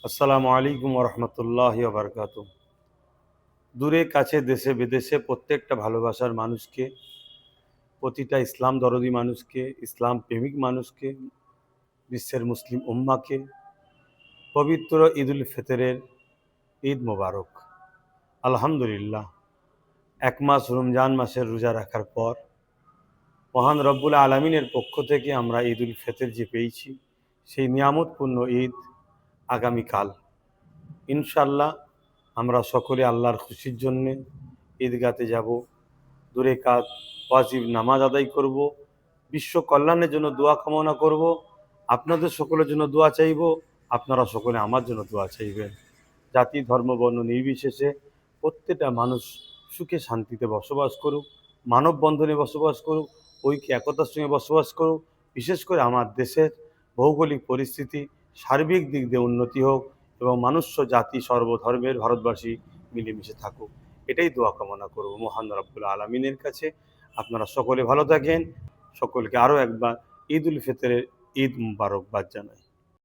আসসালামু আলাইকুম রহমতুল্লাহ বারকাত। দূরে কাছে দেশে বিদেশে প্রত্যেকটা ভালোবাসার মানুষকে, প্রতিটা ইসলাম দরদি মানুষকে, ইসলাম প্রেমিক মানুষকে, বিশ্বের মুসলিম উম্মাকে পবিত্র ঈদ উল ফিতরের ঈদ মোবারক। আলহামদুলিল্লাহ, এক মাস রমজান মাসের রোজা রাখার পর মহান রব্বুল আলমিনের পক্ষ থেকে আমরা ঈদ উল ফিতর যে পেয়েছি, সেই নিয়ামতপূর্ণ ঈদ আগামীকাল ইনশাল্লাহ আমরা সকলে আল্লাহর খুশির জন্যে ঈদগাতে যাব, দূরে কাজ ওয়াজিব নামাজ আদায় করব, বিশ্ব কল্যাণের জন্য দোয়া কামনা করব। আপনাদের সকলের জন্য দোয়া চাইব, আপনারা সকলে আমার জন্য দোয়া চাইবেন। জাতি ধর্ম বর্ণ নির্বিশেষে প্রত্যেকটা মানুষ সুখে শান্তিতে বসবাস করুক, মানববন্ধনে বসবাস করুক, ঐক্য একতার সঙ্গে বসবাস করুক। বিশেষ করে আমার দেশের ভৌগোলিক পরিস্থিতি সার্বিক দিক দিয়ে উন্নতি হোক এবং মানুষ্য জাতি সর্বধর্মের ভারতবাসী মিলেমিশে থাকুক, এটাই দোয়া কামনা করব মহান রব্বুল আলমিনের কাছে। আপনারা সকলে ভালো থাকেন। সকলকে আরও একবার ঈদ উল ফিতরের ঈদ মুবারকবাদ জানাই।